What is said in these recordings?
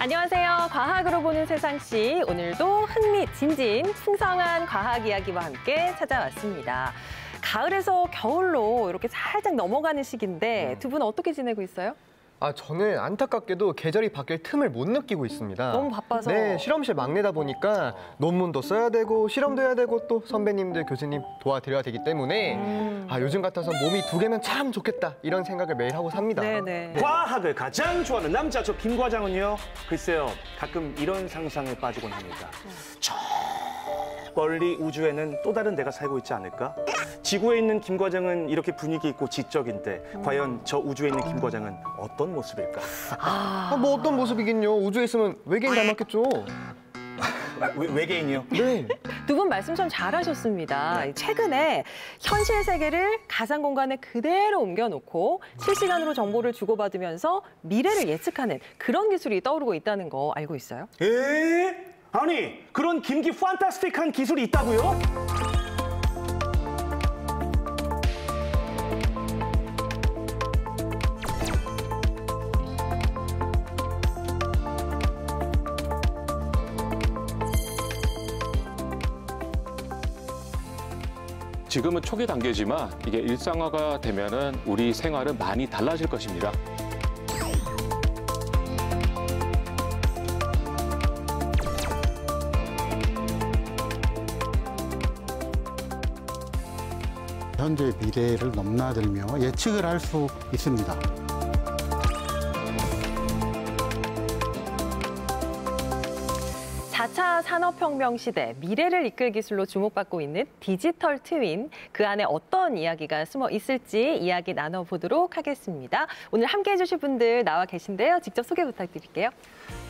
안녕하세요. 과학으로 보는 세상씨. 오늘도 흥미진진 풍성한 과학 이야기와 함께 찾아왔습니다. 가을에서 겨울로 이렇게 살짝 넘어가는 시기인데 두 분 어떻게 지내고 있어요? 저는 안타깝게도 계절이 바뀔 tum을 못 느끼고 있습니다. 너무 바빠서. 네, 실험실 막내다 보니까 논문도 써야 되고 실험도 해야 되고 또 선배님들, 교수님 도와드려야 되기 때문에 요즘 같아서 몸이 두 개면 참 좋겠다 이런 생각을 매일 하고 삽니다. 네네. 과학을 가장 좋아하는 남자, 저 김 과장은요? 글쎄요, 가끔 이런 상상에 빠지곤 합니다. 저 멀리 우주에는 또 다른 내가 살고 있지 않을까? 지구에 있는 김 과장은 이렇게 분위기 있고 지적인데 과연 저 우주에 있는 김 과장은 어떤 모습일까? 뭐 어떤 모습이긴요. 우주에 있으면 외계인 닮았겠죠. 외계인이요? 네. 두 분 말씀 참 잘하셨습니다. 최근에 현실 세계를 가상 공간에 그대로 옮겨놓고 실시간으로 정보를 주고받으면서 미래를 예측하는 그런 기술이 떠오르고 있다는 거 알고 있어요? 아니, 그런 김기 판타스틱한 기술이 있다고요? 지금은 초기 단계지만 이게 일상화가 되면은 우리 생활은 많이 달라질 것입니다. 현재 미래를 넘나들며 예측을 할 수 있습니다. (4차) 산업혁명 시대 미래를 이끌 기술로 주목받고 있는 디지털 트윈, 그 안에 어떤 이야기가 숨어 있을지 이야기 나눠보도록 하겠습니다. 오늘 함께해 주실 분들 나와 계신데요. 직접 소개 부탁드릴게요.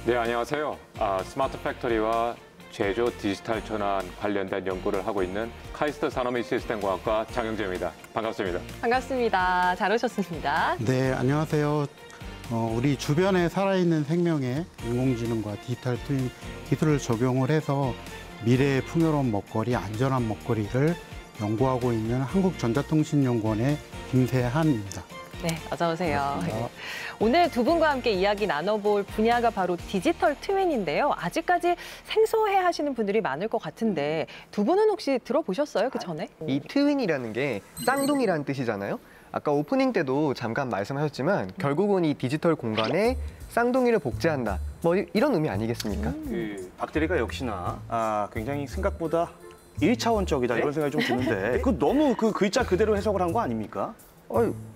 네, 안녕하세요. 스마트 팩토리와 제조 디지털 전환 관련된 연구를 하고 있는 카이스트 산업및 시스템과학과 장영재입니다. 반갑습니다. 반갑습니다. 잘 오셨습니다. 네, 안녕하세요. 우리 주변에 살아있는 생명에 인공지능과 디지털 트윈 기술을 적용을 해서 미래의 풍요로운 먹거리, 안전한 먹거리를 연구하고 있는 한국전자통신연구원의 김세한입니다. 네, 어서 오세요. 오늘 두 분과 함께 이야기 나눠볼 분야가 바로 디지털 트윈인데요. 아직까지 생소해 하시는 분들이 많을 것 같은데 두 분은 혹시 들어보셨어요, 그 전에? 이 트윈이라는 게 쌍둥이라는 뜻이잖아요. 아까 오프닝 때도 잠깐 말씀하셨지만 결국은 이 디지털 공간에 쌍둥이를 복제한다. 뭐 이런 의미 아니겠습니까? 그 박대리가 역시나 굉장히 생각보다 1차원적이다 이런 생각이 좀 드는데 그 너무 그 글자 그대로 해석을 한 거 아닙니까?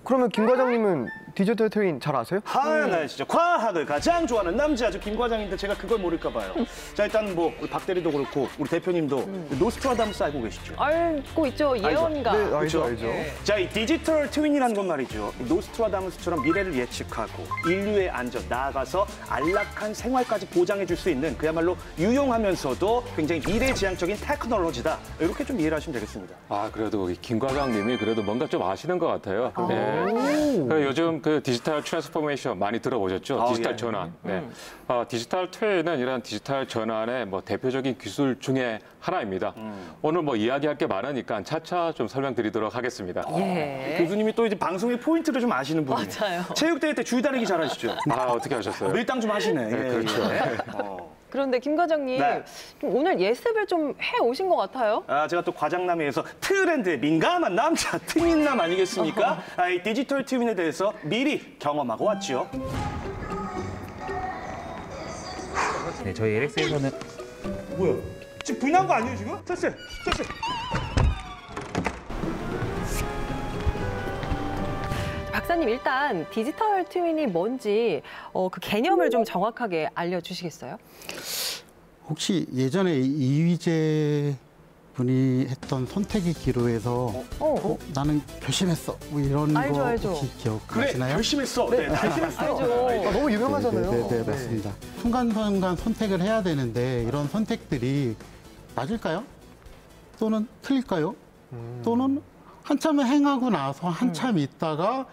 그러면 김 과장님은 디지털 트윈 잘 아세요? 나 진짜 과학을 가장 좋아하는 남자, 저 김 과장인데 제가 그걸 모를까 봐요. 자, 일단 뭐 우리 박대리도 그렇고 우리 대표님도 노스트라다무스 알고 계시죠? 알고 있죠, 예언가. 네, 그렇죠? 알죠. 자, 이 디지털 트윈이라는 건 말이죠. 노스트라다무스처럼 미래를 예측하고 인류의 안전, 나아가서 안락한 생활까지 보장해 줄 수 있는 그야말로 유용하면서도 굉장히 미래지향적인 테크놀로지다. 이렇게 좀 이해를 하시면 되겠습니다. 그래도 김 과장님이 그래도 뭔가 좀 아시는 것 같아요. 네. 요즘 그 디지털 트랜스포메이션 많이 들어보셨죠? 디지털 전환. 네. 디지털 트윈은 이런 디지털 전환의 대표적인 기술 중에 하나입니다. 오늘 이야기할 게 많으니까 차차 좀 설명드리도록 하겠습니다. 예. 교수님이 또 이제 방송의 포인트를 좀 아시는 분이에요. 맞아요. 체육대회 때 줄다리기 잘하시죠? 어떻게 하셨어요? 밀당 좀 하시네. 네, 그렇죠. 그런데 김 과장님, 좀 오늘 예습을 좀 해 오신 것 같아요. 제가 또 과장남에서 트렌드에 민감한 남자, 트윈남 아니겠습니까? 이 디지털 트윈에 대해서 미리 경험하고 왔죠. 네, 저희 LX에서는 뭐야? 지금 불 난 거 아니에요, 지금? 됐어요. 박사님, 일단 디지털 트윈이 뭔지 그 개념을 좀 정확하게 알려주시겠어요? 혹시 예전에 이휘재 분이 했던 선택의 기로에서 나는 결심했어 뭐 이런 알죠, 거 알죠. 혹시 그래, 기억나시나요? 결심했어. 네, 결심했어. 알죠. 너무 유명하잖아요. 네, 맞습니다. 순간순간 선택을 해야 되는데 이런 선택들이 맞을까요? 또는 틀릴까요? 또는 한참 행하고 나서 한참 있다가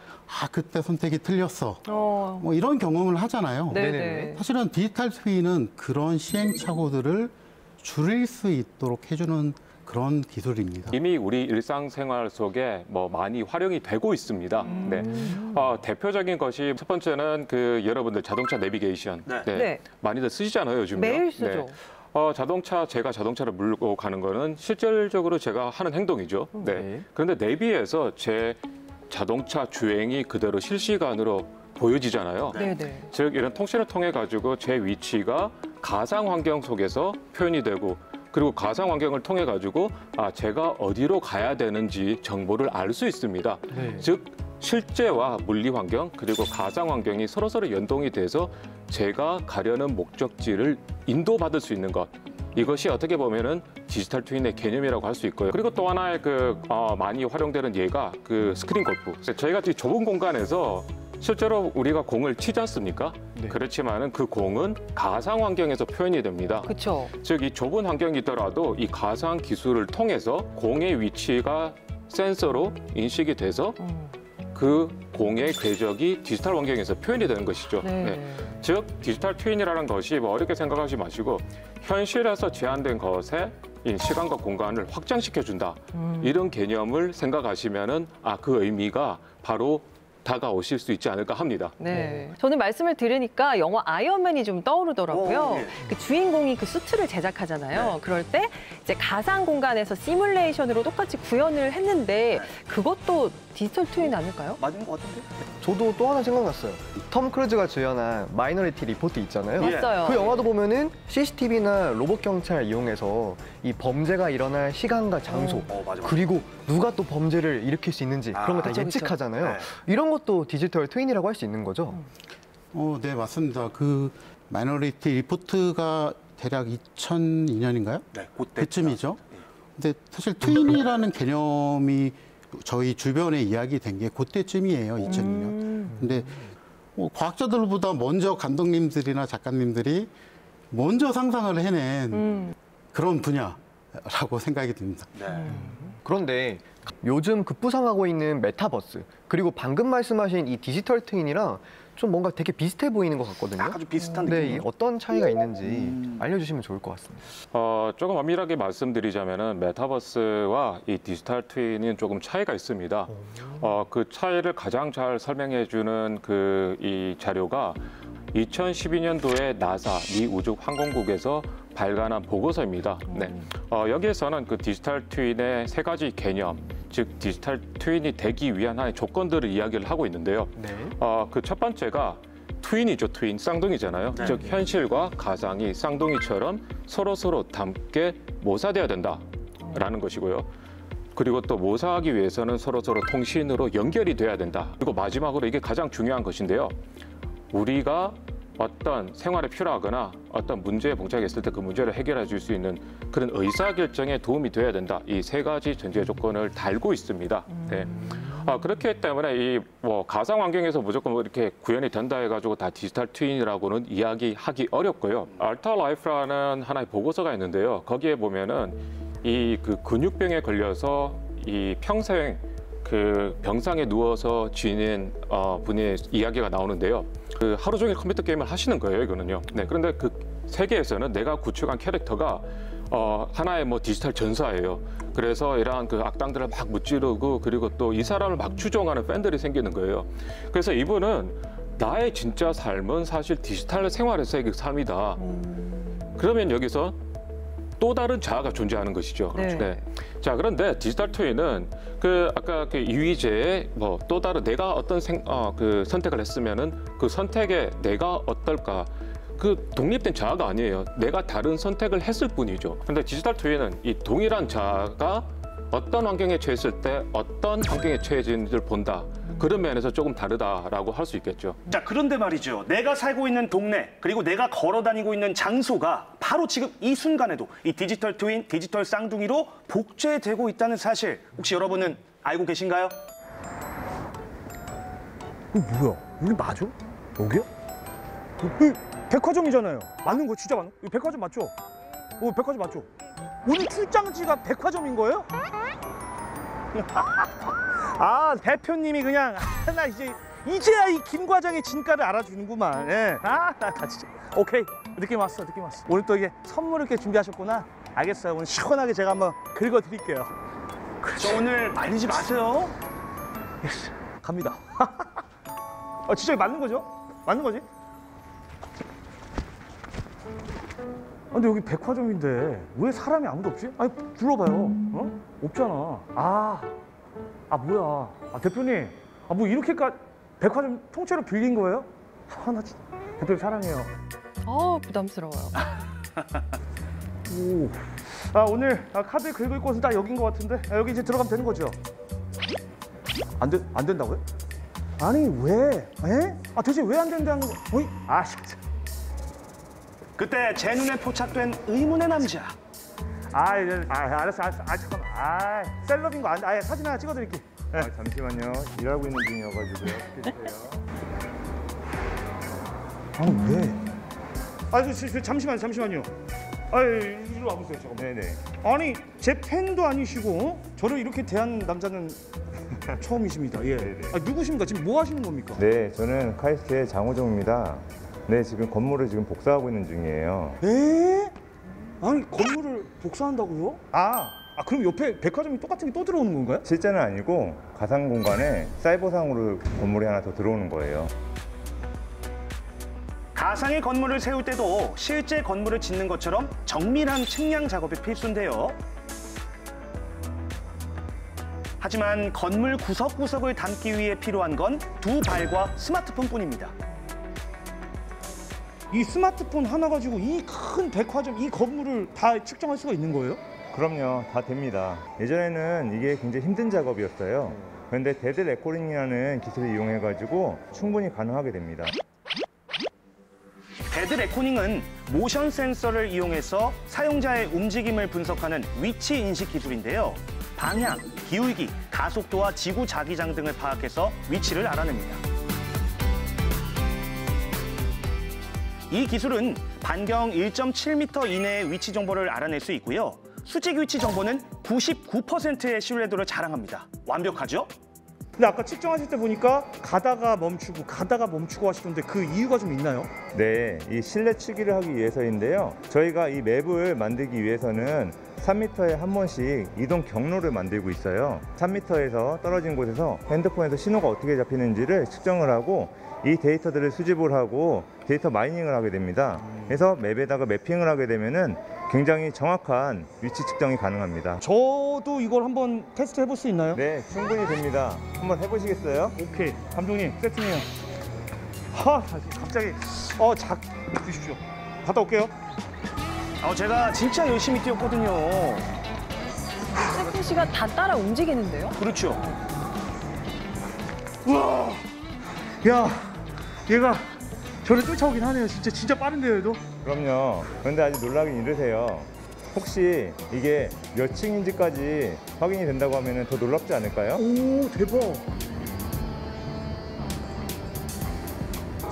그때 선택이 틀렸어. 뭐 이런 경험을 하잖아요. 네네. 사실은 디지털 트윈은 그런 시행착오들을 줄일 수 있도록 해주는 그런 기술입니다. 이미 우리 일상생활 속에 뭐 많이 활용이 되고 있습니다. 네. 대표적인 것이 첫 번째는 그 여러분들 자동차 내비게이션. 네. 네. 많이들 쓰시잖아요, 요즘요. 매일 쓰죠. 제가 자동차를 몰고 가는 거는 실질적으로 제가 하는 행동이죠. 네. 그런데 내비에서 제 자동차 주행이 그대로 실시간으로 보여지잖아요. 네, 네. 즉 이런 통신을 통해 가지고 제 위치가 가상 환경 속에서 표현이 되고 그리고 가상 환경을 통해 가지고 제가 어디로 가야 되는지 정보를 알 수 있습니다. 네. 즉 실제와 물리 환경 그리고 가상 환경이 서로서로 연동이 돼서 제가 가려는 목적지를 인도받을 수 있는 것. 이것이 어떻게 보면은 디지털 트윈의 개념이라고 할 수 있고요. 그리고 또 하나의 많이 활용되는 예가 그 스크린 골프. 저희가 이 좁은 공간에서 실제로 우리가 공을 치지 않습니까? 네. 그렇지만은 그 공은 가상 환경에서 표현이 됩니다. 그렇죠. 즉 이 좁은 환경이더라도 이 가상 기술을 통해서 공의 위치가 센서로 인식이 돼서 그 공의 궤적이 디지털 환경에서 표현이 되는 것이죠. 네. 즉 디지털 트윈이라는 것이 뭐 어렵게 생각하지 마시고 현실에서 제한된 것에 이 시간과 공간을 확장시켜준다. 이런 개념을 생각하시면은 그 의미가 바로 다가오실 수 있지 않을까 합니다. 네. 저는 말씀을 들으니까 영화 아이언맨이 좀 떠오르더라고요. 네. 그 주인공이 그 수트를 제작하잖아요. 그럴 때 이제 가상 공간에서 시뮬레이션으로 똑같이 구현을 했는데 그것도 디지털 트윈 아닐까요? 맞는 것 같은데? 저도 또 하나 생각났어요. 톰 크루즈가 주연한 마이너리티 리포트 있잖아요. 맞아요. 그 영화도 보면은 CCTV나 로봇 경찰 이용해서 이 범죄가 일어날 시간과 장소 맞아. 그리고 누가 또 범죄를 일으킬 수 있는지 그런 거 다 그쵸, 그쵸. 예측하잖아요. 네. 이런 것도 디지털 트윈이라고 할 수 있는 거죠. 네, 맞습니다. 그 마이너리티 리포트가 대략 2002년인가요? 네, 그때. 그쯤이죠. 근데 사실 트윈이라는 개념이 저희 주변에 이야기된 게 그때쯤이에요, 2002년. 근데 과학자들보다 먼저 감독님들이나 작가님들이 먼저 상상을 해낸 그런 분야라고 생각이 듭니다. 네. 그런데 요즘 급부상하고 있는 메타버스 그리고 방금 말씀하신 이 디지털 트윈이랑 좀 뭔가 되게 비슷해 보이는 것 같거든요. 아주 비슷한 네, 느낌이에요. 어떤 차이가 있는지 알려주시면 좋을 것 같습니다. 조금 엄밀하게 말씀드리자면은 메타버스와 이 디지털 트윈은 조금 차이가 있습니다. 그 차이를 가장 잘 설명해주는 이 자료가 2012년도에 나사 미 우주항공국에서 발간한 보고서입니다. 네. 여기에서는 그 디지털 트윈의 세 가지 개념, 즉 디지털 트윈이 되기 위한 하나의 조건들을 이야기를 하고 있는데요. 네. 그 첫 번째가 트윈이죠, 트윈, 쌍둥이잖아요. 네. 즉 현실과 가상이 쌍둥이처럼 서로 함께 모사돼야 된다라는 것이고요. 그리고 또 모사하기 위해서는 서로 통신으로 연결이 돼야 된다. 그리고 마지막으로 이게 가장 중요한 것인데요. 우리가 어떤 생활에 필요하거나 어떤 문제에 봉착했을 때 그 문제를 해결해 줄 수 있는 그런 의사결정에 도움이 돼야 된다. 이 세 가지 전제 조건을 달고 있습니다. 네. 그렇기 때문에 이 가상 환경에서 무조건 이렇게 구현이 된다 해가지고 다 디지털 트윈이라고는 이야기하기 어렵고요. 알타라이프라는 하나의 보고서가 있는데요. 거기에 보면은 이 그 근육병에 걸려서 이 평생 그 병상에 누워서 지낸 분의 이야기가 나오는데요. 그 하루 종일 컴퓨터 게임을 하시는 거예요, 이거는요. 네, 그런데 그 세계에서는 내가 구축한 캐릭터가 하나의 디지털 전사예요. 그래서 이러한 그 악당들을 막 무찌르고 그리고 또 이 사람을 막 추종하는 팬들이 생기는 거예요. 그래서 이분은 나의 진짜 삶은 사실 디지털 생활에서의 그 삶이다. 그러면 여기서 또 다른 자아가 존재하는 것이죠. 네. 자, 그런데 디지털 트윈은 아까 그 이휘재의 또 다른 내가 어떤 선택을 했으면은 그 선택에 내가 어떨까? 그 독립된 자아가 아니에요. 내가 다른 선택을 했을 뿐이죠. 근데 디지털 트윈은 이 동일한 자아가 어떤 환경에 처했을 때 어떤 환경에 처해지는지를 본다. 그런 면에서 조금 다르다라고 할 수 있겠죠. 자, 그런데 말이죠. 내가 살고 있는 동네, 그리고 내가 걸어 다니고 있는 장소가 바로 지금 이 순간에도 이 디지털 트윈, 디지털 쌍둥이로 복제되고 있다는 사실 혹시 여러분은 알고 계신가요? 뭐야? 여기 맞아? 여기야? 여기 백화점이잖아요. 맞는 거 진짜 맞는 거? 이거 백화점 맞죠? 백화점 맞죠? 오늘 출장지가 백화점인 거예요? 대표님이 그냥 나 이제야 이 김 과장의 진가를 알아주는구만. 예. 나 진짜 오케이. 느낌 왔어, 느낌 왔어. 오늘 또 이게 선물을 이렇게 준비하셨구나. 알겠어요. 오늘 시원하게 제가 한번 긁어드릴게요. 저 오늘 말리지 마세요. 갑니다. 진짜 맞는 거죠? 맞는 거지? 근데 여기 백화점인데 왜 사람이 아무도 없지? 아니 불러봐요. 어? 없잖아. 뭐야? 대표님, 뭐 이렇게까지 백화점 통째로 빌린 거예요? 나 진짜 대표님 사랑해요. 부담스러워요. 오늘 카드 긁을 곳은 다 여긴 것 같은데 여기 이제 들어가면 되는 거죠? 안 된다고요? 아니 왜? 에? 도대체 왜 안 된다는 거? 어이? 진짜. 그때 제 눈에 포착된 의문의 남자. 알았어. 잠깐만. 셀럽인 거 사진 하나 찍어드릴게. 잠시만요. 일하고 있는 중이어가지고요. 왜? 잠시만요. 이리로 와보세요. 잠깐만. 네네. 아니 제 팬도 아니시고 저를 이렇게 대한 남자는 처음이십니다. 예. 누구십니까? 지금 뭐 하시는 겁니까? 네, 저는 카이스트의 장호정입니다. 네, 지금 건물을 지금 복사하고 있는 중이에요. 에? 아니 건물을 복사한다고요? 그럼 옆에 백화점이 똑같은 게 또 들어오는 건가요? 실제는 아니고 가상 공간에 사이버상으로 건물이 하나 더 들어오는 거예요. 가상의 건물을 세울 때도 실제 건물을 짓는 것처럼 정밀한 측량 작업이 필수인데요. 하지만 건물 구석구석을 담기 위해 필요한 건 두 발과 스마트폰뿐입니다. 이 스마트폰 하나 가지고 이 큰 백화점, 이 건물을 다 측정할 수가 있는 거예요? 그럼요, 다 됩니다. 예전에는 이게 굉장히 힘든 작업이었어요. 그런데 데드 레코딩이라는 기술을 이용해가지고 충분히 가능하게 됩니다. 데드 레코닝은 모션 센서를 이용해서 사용자의 움직임을 분석하는 위치 인식 기술인데요. 방향, 기울기, 가속도와 지구 자기장 등을 파악해서 위치를 알아냅니다. 이 기술은 반경 1.7m 이내의 위치 정보를 알아낼 수 있고요. 수직 위치 정보는 99%의 신뢰도를 자랑합니다. 완벽하죠? 근데 아까 측정하실 때 보니까 가다가 멈추고 하시던데 그 이유가 좀 있나요? 네, 이 실내 치기를 하기 위해서인데요. 저희가 이 맵을 만들기 위해서는 3m에 한 번씩 이동 경로를 만들고 있어요. 3m에서 떨어진 곳에서 핸드폰에서 신호가 어떻게 잡히는지를 측정을 하고 이 데이터들을 수집을 하고 데이터 마이닝을 하게 됩니다. 그래서 맵에다가 매핑을 하게 되면은 굉장히 정확한 위치 측정이 가능합니다. 저도 이걸 한번 테스트 해볼 수 있나요? 네, 충분히 됩니다. 한번 해보시겠어요? 오케이, 감독님 세팅해요. 갑자기 주십시오. 갔다 올게요. 제가 진짜 열심히 뛰었거든요. 세팅 씨가 다 따라 움직이는데요? 그렇죠. 우와, 얘가 저를 쫓아오긴 하네요. 진짜 빠른데요, 얘도? 그럼요. 그런데 아직 놀라긴 이르세요. 혹시 이게 몇 층인지까지 확인이 된다고 하면 더 놀랍지 않을까요? 오, 대박.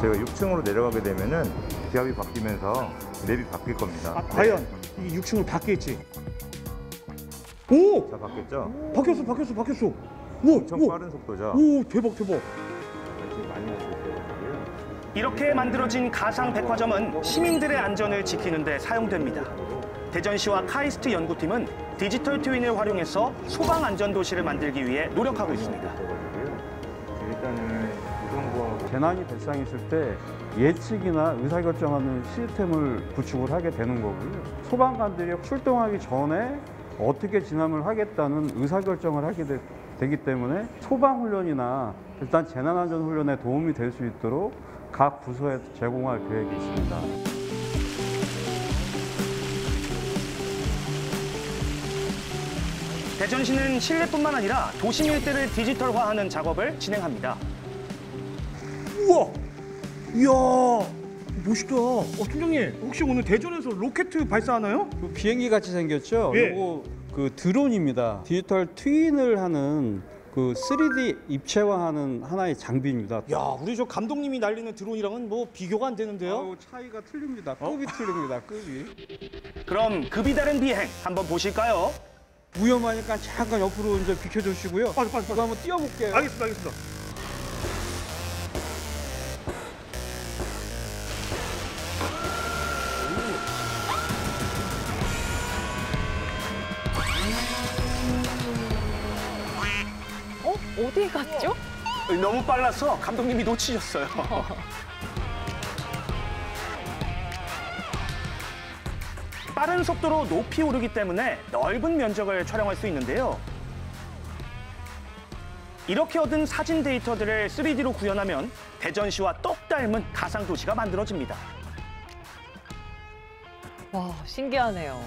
제가 6층으로 내려가게 되면은 기압이 바뀌면서 맵이 바뀔 겁니다. 과연 이게 6층으로 바뀌겠지? 오! 자, 바뀌었죠? 바뀌었어. 오, 엄청 빠른 속도죠? 오, 대박. 이렇게 만들어진 가상 백화점은 시민들의 안전을 지키는 데 사용됩니다. 대전시와 카이스트 연구팀은 디지털 트윈을 활용해서 소방 안전 도시를 만들기 위해 노력하고 있습니다. 일단은 우선부하고 재난이 발생했을 때 예측이나 의사결정하는 시스템을 구축을 하게 되는 거고요. 소방관들이 출동하기 전에 어떻게 진압을 하겠다는 의사결정을 하게 되기 때문에 소방훈련이나 일단 재난안전훈련에 도움이 될 수 있도록 각 부서에 제공할 계획이 있습니다. 대전시는 실내뿐만 아니라 도심 일대를 디지털화하는 작업을 진행합니다. 우와! 이야, 멋있다. 팀장님, 혹시 오늘 대전에서 로켓 발사하나요? 그 비행기 같이 생겼죠? 예. 요거 그 드론입니다. 디지털 트윈을 하는 그 3D 입체화하는 하나의 장비입니다. 야, 우리 저 감독님이 날리는 드론이랑은 뭐 비교가 안 되는데요? 차이가 틀립니다. 급이 틀립니다. 급이. 그럼 급이 다른 비행 한번 보실까요? 위험하니까 잠깐 옆으로 이제 비켜주시고요. 빨리. 제가 한번 뛰어볼게요. 알겠습니다. 어디 갔죠? 너무 빨라서 감독님이 놓치셨어요. 빠른 속도로 높이 오르기 때문에 넓은 면적을 촬영할 수 있는데요. 이렇게 얻은 사진 데이터들을 3D로 구현하면 대전시와 똑 닮은 가상도시가 만들어집니다. 와, 신기하네요.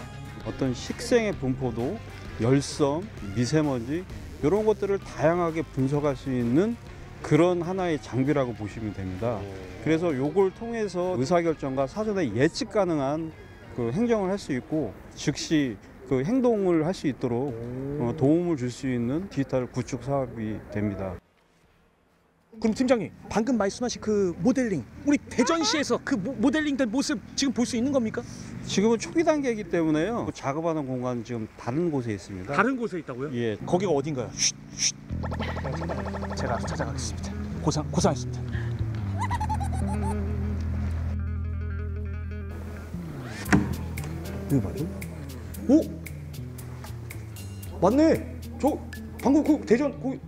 어떤 식생의 분포도, 열섬, 미세먼지 이런 것들을 다양하게 분석할 수 있는 그런 하나의 장비라고 보시면 됩니다. 그래서 이걸 통해서 의사결정과 사전에 예측 가능한 그 행정을 할 수 있고 즉시 그 행동을 할 수 있도록 도움을 줄 수 있는 디지털 구축 사업이 됩니다. 그럼 팀장님, 방금 말씀하신 그 모델링, 우리 대전시에서 그 모델링된 모습 지금 볼 수 있는 겁니까? 지금은 초기 단계이기 때문에요. 작업하는 공간은 지금 다른 곳에 있습니다. 다른 곳에 있다고요? 예. 거기가 어딘가요? 쉿, 쉿. 제가 찾아가겠습니다. 고생하셨습니다. 이거 맞죠? 오? 맞네. 저 방금 그 대전 거기.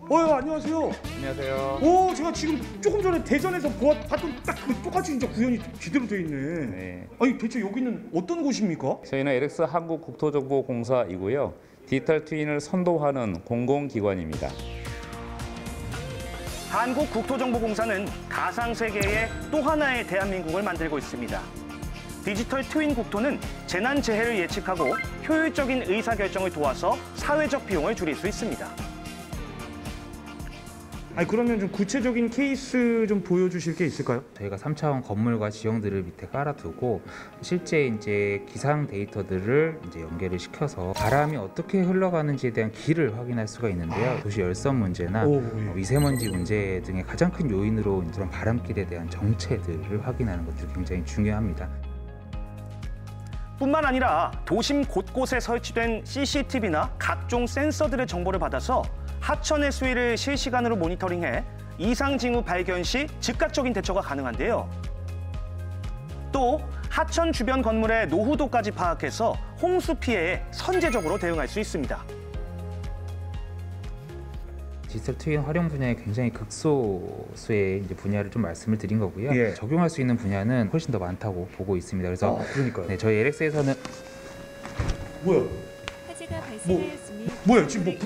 안녕하세요. 안녕하세요. 오, 제가 지금 조금 전에 대전에서 봤던 딱 그 똑같이 진짜 구현이 제대로 돼 있네. 네. 아니 대체 여기는 어떤 곳입니까? 저희는 LX 한국국토정보공사이고요. 디지털 트윈을 선도하는 공공기관입니다. 한국국토정보공사는 가상세계의 또 하나의 대한민국을 만들고 있습니다. 디지털 트윈 국토는 재난재해를 예측하고 효율적인 의사결정을 도와서 사회적 비용을 줄일 수 있습니다. 아니 그러면 좀 구체적인 케이스 좀 보여주실 게 있을까요? 저희가 3차원 건물과 지형들을 밑에 깔아두고 실제 이제 기상 데이터들을 이제 연결을 시켜서 바람이 어떻게 흘러가는지에 대한 길을 확인할 수가 있는데요. 도시 열섬 문제나 미세먼지 문제 등의 가장 큰 요인으로 그런 바람길에 대한 정체들을 확인하는 것들이 굉장히 중요합니다. 뿐만 아니라 도심 곳곳에 설치된 CCTV나 각종 센서들의 정보를 받아서 하천의 수위를 실시간으로 모니터링해 이상 징후 발견 시 즉각적인 대처가 가능한데요. 또 하천 주변 건물의 노후도까지 파악해서 홍수 피해에 선제적으로 대응할 수 있습니다. 디지털 트윈 활용 분야에 굉장히 극소수의 이제 분야를 좀 말씀을 드린 거고요. 예. 적용할 수 있는 분야는 훨씬 더 많다고 보고 있습니다. 그래서 그러니까요. 네, 저희 LX에서는 뭐야? 화재가 발생하였으니 뭐야 지금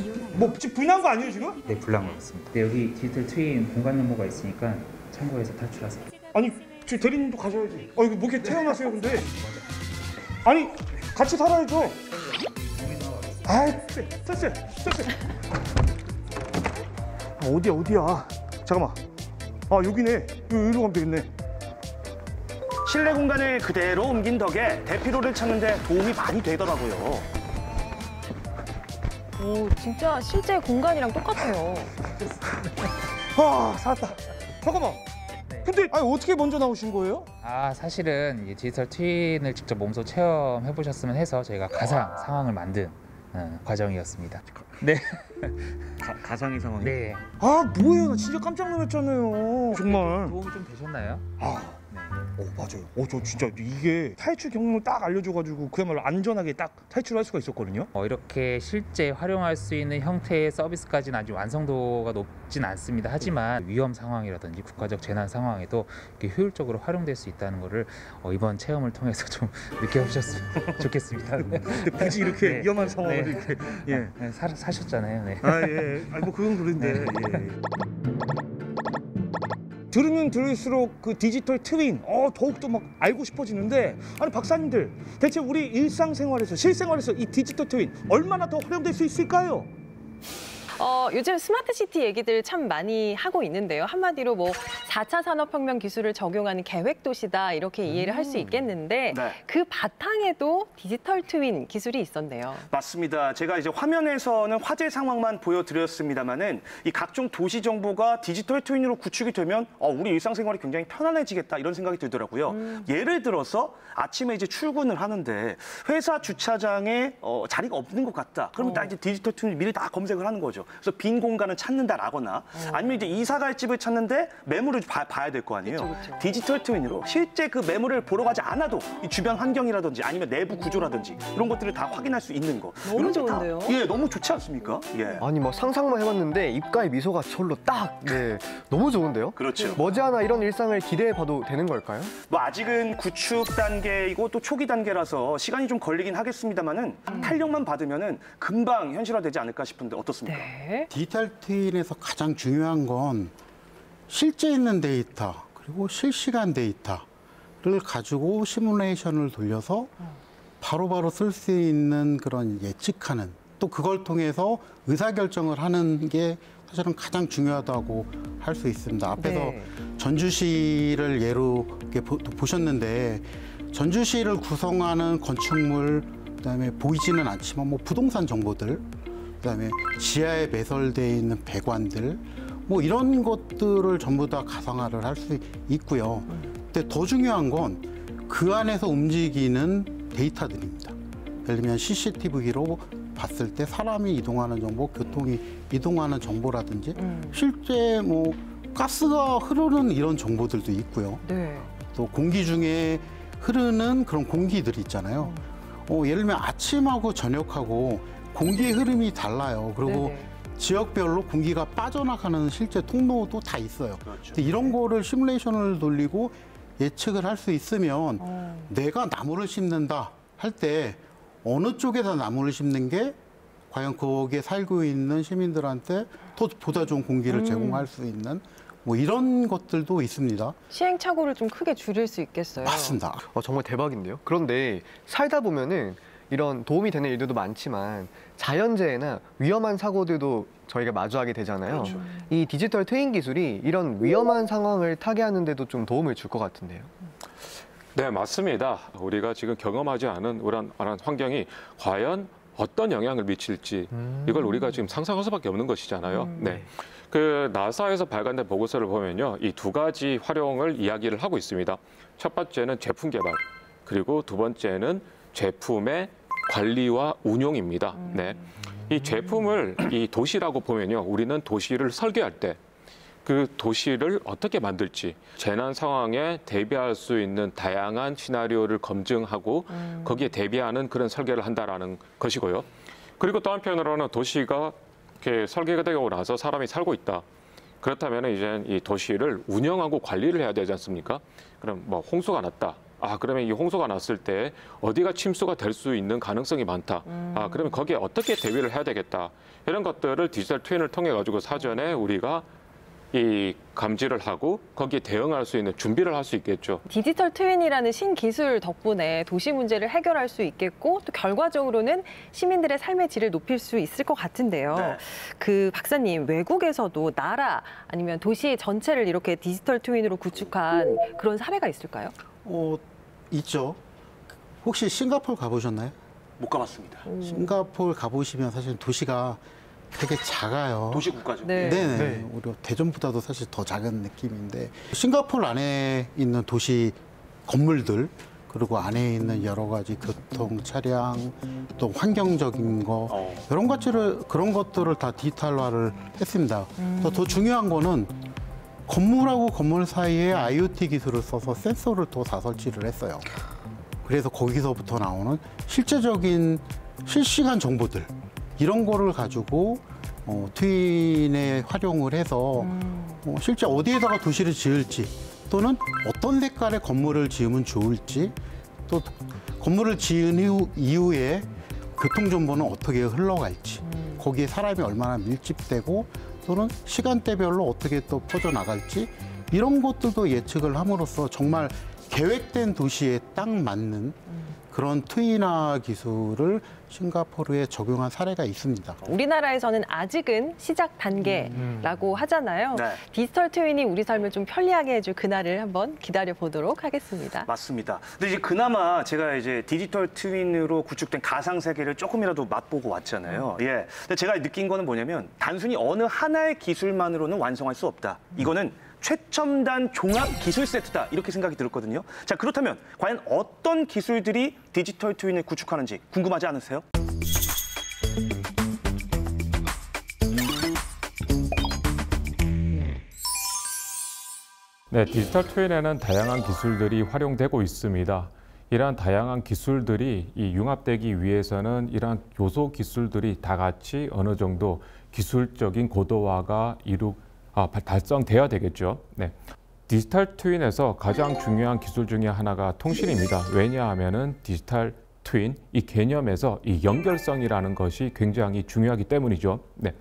지금 불 난 거 아니에요 지금? 네, 불난 것 같습니다. 네, 여기 디지털 트윈 공간 정보가 있으니까 참고해서 탈출하세요. 아니 저 대리님도 가셔야지. 이거 뭐 이렇게 태어나세요 근데? 아니 같이 살아야죠. 아이 쎄. 어디야? 잠깐만. 여기네. 여기로 가면 되겠네. 실내 공간을 그대로 옮긴 덕에 대피로를 찾는 데 도움이 많이 되더라고요. 오, 진짜 실제 공간이랑 똑같아요. 살았다. 잠깐만. 근데 어떻게 먼저 나오신 거예요? 사실은 이 디지털 트윈을 직접 몸소 체험해 보셨으면 해서 저희가 가상 상황을 만든 과정이었습니다. 네. 가상의 상황이? 네. 뭐예요? 나 진짜 깜짝 놀랐잖아요. 정말. 도움이 좀 되셨나요? 네. 맞아요. 저 진짜 이게 탈출 경로를 딱 알려줘가지고 그야말로 안전하게 딱 탈출할 수가 있었거든요. 이렇게 실제 활용할 수 있는 형태의 서비스까지는 아직 완성도가 높진 않습니다. 하지만 위험 상황이라든지 국가적 재난 상황에도 이렇게 효율적으로 활용될 수 있다는 것을 이번 체험을 통해서 좀 느껴보셨으면 좋겠습니다. 네. 근데 굳이 이렇게 네. 위험한 상황을 네. 이렇게 네, 사셨잖아요. 네. 뭐 그건 그런데. 네. 들으면 들을수록 그 디지털 트윈 더욱더 막 알고 싶어지는데 아니 박사님들 대체 우리 일상생활에서 실생활에서 이 디지털 트윈 얼마나 더 활용될 수 있을까요? 요즘 스마트 시티 얘기들 참 많이 하고 있는데요. 한마디로 4차 산업혁명 기술을 적용하는 계획 도시다 이렇게 이해를 할 수 있겠는데 네. 그 바탕에도 디지털 트윈 기술이 있었네요. 맞습니다. 제가 이제 화면에서는 화재 상황만 보여드렸습니다만은 이 각종 도시 정보가 디지털 트윈으로 구축이 되면 우리 일상생활이 굉장히 편안해지겠다 이런 생각이 들더라고요. 예를 들어서 아침에 이제 출근을 하는데 회사 주차장에 자리가 없는 것 같다. 그러면 나 이제 디지털 트윈을 미리 다 검색을 하는 거죠. 그래서 빈 공간을 찾는다라거나 아니면 이제 이사 갈 집을 찾는데 매물을 봐야 될 거 아니에요. 그쵸. 디지털 트윈으로 실제 그 매물을 보러 가지 않아도 이 주변 환경이라든지 아니면 내부 구조라든지 이런 것들을 다 확인할 수 있는 거. 너무 이런 게 다, 좋은데요? 예, 너무 좋지 않습니까? 예. 아니 뭐 상상만 해봤는데 입가에 미소가 절로 딱. 네, 너무 좋은데요? 그렇죠. 머지않아 이런 일상을 기대해봐도 되는 걸까요? 뭐 아직은 구축 단계이고 또 초기 단계라서 시간이 좀 걸리긴 하겠습니다만은 탄력만 받으면은 금방 현실화되지 않을까 싶은데 어떻습니까? 네. 디지털 트윈에서 가장 중요한 건 실제 있는 데이터 그리고 실시간 데이터를 가지고 시뮬레이션을 돌려서 바로바로 쓸 수 있는 그런 예측하는 또 그걸 통해서 의사결정을 하는 게 사실은 가장 중요하다고 할 수 있습니다. 앞에서 네. 전주시를 예로 이렇게 보셨는데 전주시를 구성하는 건축물 그다음에 보이지는 않지만 뭐 부동산 정보들 그다음에 지하에 매설되어 있는 배관들 뭐 이런 것들을 전부 다 가상화를 할 수 있고요. 근데 더 중요한 건 그 안에서 움직이는 데이터들입니다. 예를 들면 CCTV로 봤을 때 사람이 이동하는 정보, 교통이 이동하는 정보라든지 실제 뭐 가스가 흐르는 이런 정보들도 있고요. 네. 또 공기 중에 흐르는 그런 공기들이 있잖아요. 예를 들면 아침하고 저녁하고 공기의 흐름이 달라요. 그리고 네네. 지역별로 공기가 빠져나가는 실제 통로도 다 있어요. 그렇죠. 근데 이런 거를 시뮬레이션을 돌리고 예측을 할 수 있으면 내가 나무를 심는다 할 때 어느 쪽에다 나무를 심는 게 과연 거기에 살고 있는 시민들한테 더 보다 좋은 공기를 제공할 수 있는 뭐 이런 것들도 있습니다. 시행착오를 좀 크게 줄일 수 있겠어요. 맞습니다. 정말 대박인데요. 그런데 살다 보면은 이런 도움이 되는 일들도 많지만 자연재해나 위험한 사고들도 저희가 마주하게 되잖아요. 그렇죠. 이 디지털 트윈 기술이 이런 위험한 상황을 타개하는 데도 좀 도움을 줄 것 같은데요. 네, 맞습니다. 우리가 지금 경험하지 않은 이런 환경이 과연 어떤 영향을 미칠지 이걸 우리가 지금 상상할 수밖에 없는 것이잖아요. 네. 그 나사에서 발간된 보고서를 보면요, 이 두 가지 활용을 이야기를 하고 있습니다. 첫 번째는 제품 개발, 그리고 두 번째는 제품의 관리와 운용입니다. 네. 이 제품을 이 도시라고 보면요, 우리는 도시를 설계할 때 그 도시를 어떻게 만들지, 재난 상황에 대비할 수 있는 다양한 시나리오를 검증하고 거기에 대비하는 그런 설계를 한다라는 것이고요. 그리고 또 한편으로는 도시가 이렇게 설계가 되고 나서 사람이 살고 있다. 그렇다면 이제 이 도시를 운영하고 관리를 해야 되지 않습니까? 그럼 뭐 홍수가 났다. 그러면 이 홍수가 났을 때 어디가 침수가 될 수 있는 가능성이 많다. 그러면 거기에 어떻게 대비를 해야 되겠다. 이런 것들을 디지털 트윈을 통해 가지고 사전에 우리가 이 감지를 하고 거기에 대응할 수 있는 준비를 할 수 있겠죠. 디지털 트윈이라는 신기술 덕분에 도시 문제를 해결할 수 있겠고 또 결과적으로는 시민들의 삶의 질을 높일 수 있을 것 같은데요. 네. 그 박사님, 외국에서도 나라 아니면 도시 전체를 이렇게 디지털 트윈으로 구축한 그런 사례가 있을까요? 있죠. 혹시 싱가포르 가보셨나요? 못 가봤습니다. 싱가포르 가보시면 사실 도시가 되게 작아요. 도시 국가죠. 네. 네네. 네. 우리 대전보다도 사실 더 작은 느낌인데 싱가포르 안에 있는 도시 건물들 그리고 안에 있는 여러 가지 교통, 차량, 또 환경적인 거 그런 것들을 다 디지털화를 했습니다. 더 중요한 거는 건물하고 건물 사이에 IoT 기술을 써서 센서를 또 다 설치를 했어요. 그래서 거기서부터 나오는 실제적인 실시간 정보들 이런 거를 가지고 트윈에 활용을 해서 실제 어디에다가 도시를 지을지 또는 어떤 색깔의 건물을 지으면 좋을지 또 건물을 지은 이후에 교통정보는 어떻게 흘러갈지 거기에 사람이 얼마나 밀집되고 또는 시간대별로 어떻게 또 퍼져나갈지 이런 것들도 예측을 함으로써 정말 계획된 도시에 딱 맞는 그런 트윈화 기술을 싱가포르에 적용한 사례가 있습니다. 우리나라에서는 아직은 시작 단계라고 하잖아요. 네. 디지털 트윈이 우리 삶을 좀 편리하게 해줄 그날을 한번 기다려 보도록 하겠습니다. 맞습니다. 근데 이제 그나마 제가 이제 디지털 트윈으로 구축된 가상 세계를 조금이라도 맛보고 왔잖아요. 예. 근데 제가 느낀 거는 뭐냐면 단순히 어느 하나의 기술만으로는 완성할 수 없다. 이거는 최첨단 종합 기술 세트다 이렇게 생각이 들었거든요. 자, 그렇다면 과연 어떤 기술들이 디지털 트윈을 구축하는지 궁금하지 않으세요? 네, 디지털 트윈에는 다양한 기술들이 활용되고 있습니다. 이러한 다양한 기술들이 융합되기 위해서는 이러한 요소 기술들이 다 같이 어느 정도 기술적인 고도화가 달성돼야 되겠죠. 네. 디지털 트윈에서 가장 중요한 기술 중에 하나가 통신입니다. 왜냐하면은 디지털 트윈 이 개념에서 이 연결성이라는 것이 굉장히 중요하기 때문이죠. 네.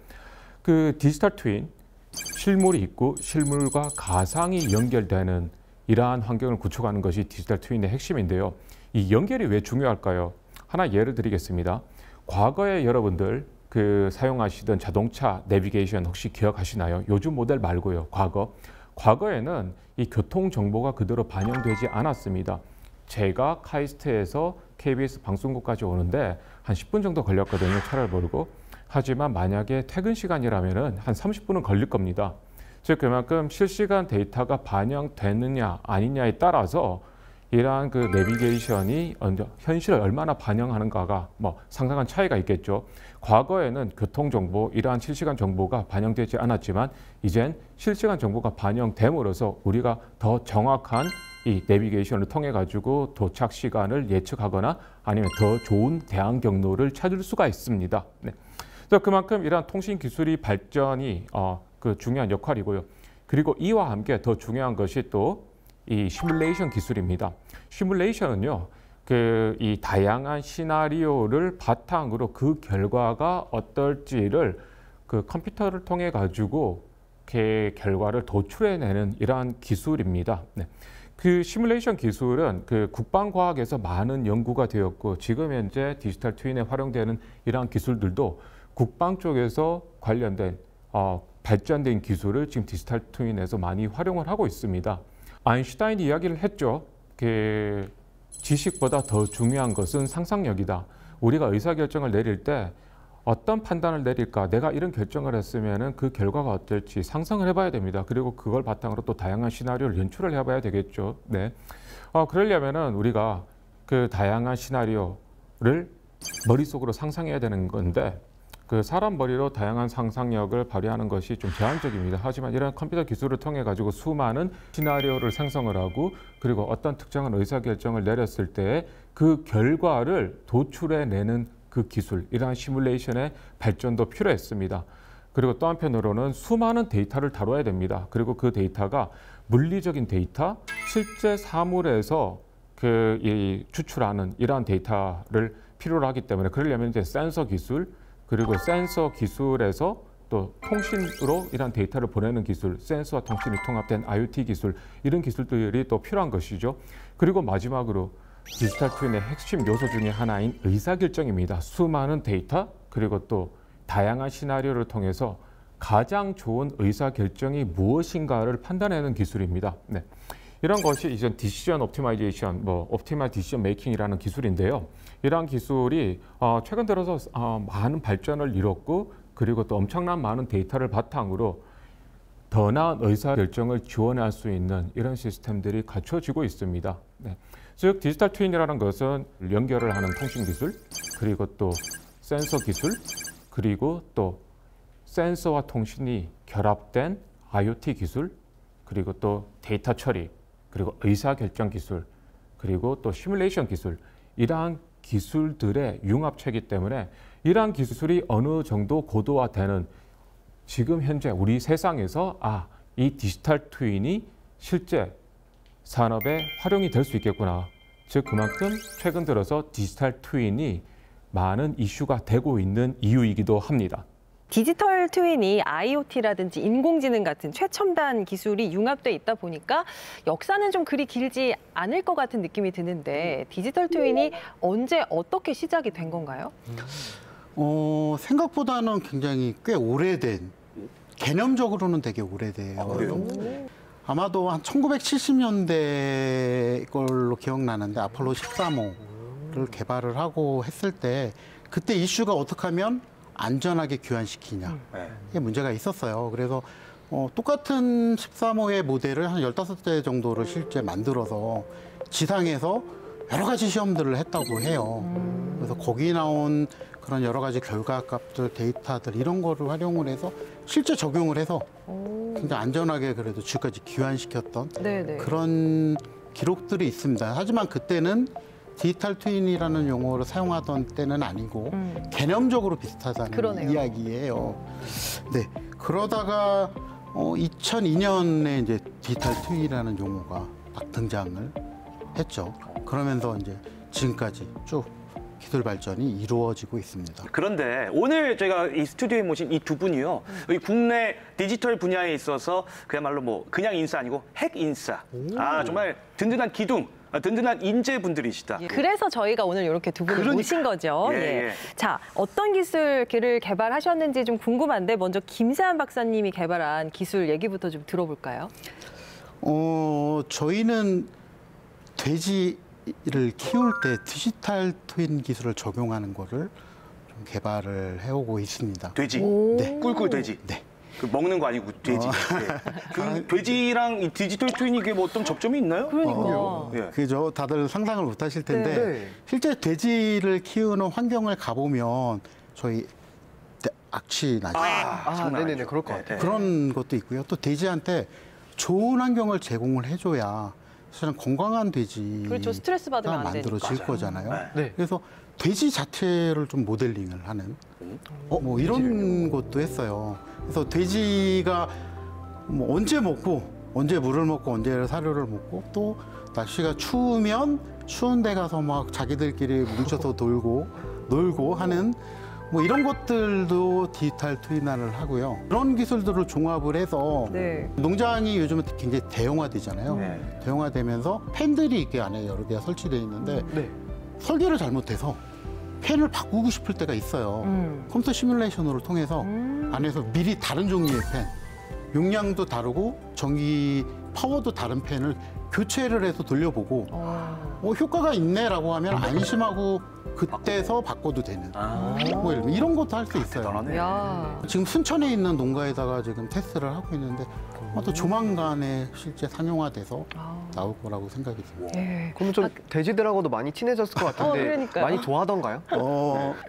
그 디지털 트윈 실물이 있고 실물과 가상이 연결되는 이러한 환경을 구축하는 것이 디지털 트윈의 핵심인데요. 이 연결이 왜 중요할까요? 하나 예를 드리겠습니다. 과거에 여러분들 사용하시던 자동차 내비게이션 혹시 기억하시나요? 요즘 모델 말고요. 과거에는 이 교통 정보가 그대로 반영되지 않았습니다. 제가 카이스트에서 KBS 방송국까지 오는데 한 10분 정도 걸렸거든요. 차를 몰고. 하지만 만약에 퇴근 시간이라면 한 30분은 걸릴 겁니다. 즉 그만큼 실시간 데이터가 반영되느냐 아니냐에 따라서 이러한 그 내비게이션이 현실을 얼마나 반영하는가가 상당한 차이가 있겠죠. 과거에는 교통정보, 이러한 실시간 정보가 반영되지 않았지만 이젠 실시간 정보가 반영됨으로써 우리가 더 정확한 이 내비게이션을 통해 가지고 도착 시간을 예측하거나 아니면 더 좋은 대항 경로를 찾을 수가 있습니다. 네. 그래서 그만큼 이러한 통신 기술이 발전이 중요한 역할이고요. 그리고 이와 함께 더 중요한 것이 또 이 시뮬레이션 기술입니다. 시뮬레이션은요, 이 다양한 시나리오를 바탕으로 그 결과가 어떨지를 그 컴퓨터를 통해 가지고 그 결과를 도출해내는 이러한 기술입니다. 네. 그 시뮬레이션 기술은 그 국방과학에서 많은 연구가 되었고 지금 현재 디지털 트윈에 활용되는 이러한 기술들도 국방 쪽에서 관련된 발전된 기술을 지금 디지털 트윈에서 많이 활용을 하고 있습니다. 아인슈타인이 이야기를 했죠. 지식보다 더 중요한 것은 상상력이다. 우리가 의사결정을 내릴 때 어떤 판단을 내릴까? 내가 이런 결정을 했으면 그 결과가 어떨지 상상을 해봐야 됩니다. 그리고 그걸 바탕으로 또 다양한 시나리오를 연출을 해봐야 되겠죠. 네. 그러려면은 우리가 그 다양한 시나리오를 머릿속으로 상상해야 되는 건데 그 사람 머리로 다양한 상상력을 발휘하는 것이 좀 제한적입니다. 하지만 이런 컴퓨터 기술을 통해 가지고 수많은 시나리오를 생성을 하고 그리고 어떤 특정한 의사결정을 내렸을 때 그 결과를 도출해내는 그 기술, 이러한 시뮬레이션의 발전도 필요했습니다. 그리고 또 한편으로는 수많은 데이터를 다뤄야 됩니다. 그리고 그 데이터가 물리적인 데이터, 실제 사물에서 추출하는 이러한 데이터를 필요로 하기 때문에 그러려면 이제 센서 기술, 그리고 센서 기술에서 또 통신으로 이런 데이터를 보내는 기술, 센서와 통신이 통합된 IoT 기술, 이런 기술들이 또 필요한 것이죠. 그리고 마지막으로 디지털 트윈의 핵심 요소 중에 하나인 의사결정입니다. 수많은 데이터, 그리고 또 다양한 시나리오를 통해서 가장 좋은 의사결정이 무엇인가를 판단하는 기술입니다. 네. 이런 것이 이제 디시전 옵티마이제이션, 옵티마이즈 디시전 메이킹이라는 기술인데요. 이러한 기술이 최근 들어서 많은 발전을 이뤘고 그리고 또 엄청난 많은 데이터를 바탕으로 더 나은 의사결정을 지원할 수 있는 이런 시스템들이 갖춰지고 있습니다. 네. 즉 디지털 트윈이라는 것은 연결을 하는 통신 기술, 그리고 또 센서 기술, 그리고 또 센서와 통신이 결합된 IoT 기술, 그리고 또 데이터 처리, 그리고 의사결정 기술, 그리고 또 시뮬레이션 기술, 이러한 기술들의 융합체이기 때문에 이러한 기술이 어느 정도 고도화되는 지금 현재 우리 세상에서 이 디지털 트윈이 실제 산업에 활용이 될 수 있겠구나. 즉 그만큼 최근 들어서 디지털 트윈이 많은 이슈가 되고 있는 이유이기도 합니다. 디지털 트윈이 IoT라든지 인공지능 같은 최첨단 기술이 융합돼 있다 보니까 역사는 좀 그리 길지 않을 것 같은 느낌이 드는데 디지털 트윈이 언제 어떻게 시작이 된 건가요? 생각보다는 굉장히 꽤 오래된, 개념적으로는 되게 오래돼요. 아마도 한 1970년대 걸로 기억나는데 아폴로 13호를 개발을 하고 했을 때 그때 이슈가 어떻게 하면 안전하게 귀환시키냐, 이게 문제가 있었어요. 그래서 똑같은 13호의 모델을 한 15대 정도를 실제 만들어서 지상에서 여러 가지 시험들을 했다고 해요. 그래서 거기 나온 그런 여러 가지 결과값들, 데이터들 이런 거를 활용을 해서 실제 적용을 해서 굉장히 안전하게 그래도 지금까지 귀환시켰던 네네. 그런 기록들이 있습니다. 하지만 그때는 디지털 트윈이라는 용어를 사용하던 때는 아니고 개념적으로 비슷하다는 그러네요. 이야기예요. 네, 그러다가 2002년에 이제 디지털 트윈이라는 용어가 딱 등장을 했죠. 그러면서 이제 지금까지 쭉 기술 발전이 이루어지고 있습니다. 그런데 오늘 저희가 이 스튜디오에 모신 이 두 분이요. 이 국내 디지털 분야에 있어서 그야말로 뭐 그냥 인싸 아니고 핵 인싸. 아, 정말 든든한 기둥, 든든한 인재분들이시다. 그래서 저희가 오늘 이렇게 두 분을 그러니까. 모신 거죠. 예, 예. 예. 자, 어떤 기술을 개발하셨는지 좀 궁금한데 먼저 김세한 박사님이 개발한 기술 얘기부터 좀 들어볼까요? 저희는 돼지를 키울 때 디지털 트윈 기술을 적용하는 거를 좀 개발을 해오고 있습니다. 돼지. 네. 꿀꿀 돼지. 네. 그 먹는 거 아니고 돼지. 네. 그 돼지랑 이 디지털 트윈이 이게 뭐 어떤 접점이 있나요? 그러니까. 예. 그죠. 다들 상상을 못 하실 텐데 네. 실제 돼지를 키우는 환경을 가보면 저희 악취 나죠. 장난 네네네, 아니죠. 그럴 것 같아요. 그런 것도 있고요. 또 돼지한테 좋은 환경을 제공을 해줘야 사실은 건강한 돼지가 그렇죠. 스트레스 받으면 안 되니까. 만들어질 거잖아요. 네. 그래서 돼지 자체를 좀 모델링을 하는 뭐 이런 것도 했어요. 그래서 돼지가 뭐 언제 먹고 언제 물을 먹고 언제 사료를 먹고 또 날씨가 추우면 추운 데 가서 막 자기들끼리 뭉쳐서 놀고 하는 뭐 이런 것들도 디지털 트윈화를 하고요. 그런 기술들을 종합을 해서 네. 농장이 요즘은 굉장히 대형화되잖아요. 네. 대형화되면서 팬들이 이게 안에 여러 개가 설치되어 있는데 네. 설계를 잘못해서 팬을 바꾸고 싶을 때가 있어요. 컴퓨터 시뮬레이션으로 통해서 안에서 미리 다른 종류의 팬, 용량도 다르고 전기 파워도 다른 팬을 교체를 해서 돌려보고 효과가 있네라고 하면 안심하고 그때서 바꿔도 되는 뭐 이런 것도 할 수 있어요. 대단하네. 야. 지금 순천에 있는 농가에다가 지금 테스트를 하고 있는데 또 조만간에 실제 상용화돼서 나올 거라고 생각이 듭니다. 예. 그러면 좀 돼지들하고도 많이 친해졌을 것 같은데 그러니까요. 많이 좋아하던가요?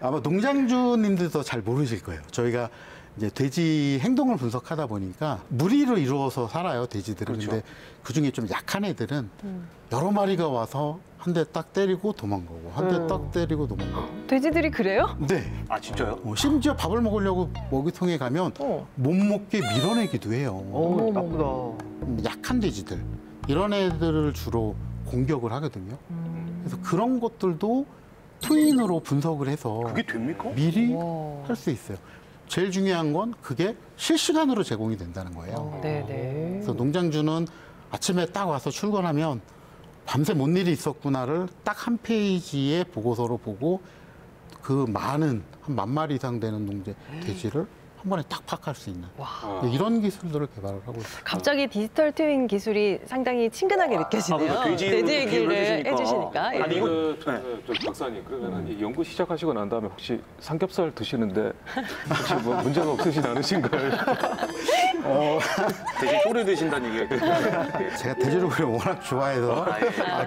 아마 농장주님들도 잘 모르실 거예요. 저희가 이제 돼지 행동을 분석하다 보니까 무리로 이루어서 살아요, 돼지들은. 그렇죠. 근데 그 중에 좀 약한 애들은 여러 마리가 와서 한 대 딱 때리고 도망가고 한 대 딱 때리고 도망가고. 돼지들이 그래요? 네. 아, 진짜요? 심지어 밥을 먹으려고 먹이통에 가면 못 먹게 밀어내기도 해요. 나쁘다. 약한 돼지들 이런 애들을 주로 공격을 하거든요. 그래서 그런 것들도 트윈으로 분석을 해서 그게 됩니까? 미리 와. 할 수 있어요. 제일 중요한 건 그게 실시간으로 제공이 된다는 거예요. 네네. 그래서 농장주는 아침에 딱 와서 출근하면 밤새 뭔 일이 있었구나를 딱 한 페이지의 보고서로 보고 그 많은 한 10,000마리 이상 되는 돼지를 한 번에 딱 파악할 수 있는 이런 기술들을 개발을 하고 있습니다. 갑자기 디지털 트윈 기술이 상당히 친근하게 느껴지네요. 아, 돼지 얘기를 해주시니까. 해주시니까. 예. 아니, 이거 저 박사님 그러면 이 연구 시작하시고 난 다음에 혹시 삼겹살 드시는데 혹시 뭐 문제가 없으신 않으신가요? 돼지 뼈를 드신다는 얘기가 제가 돼지를 워낙 좋아해서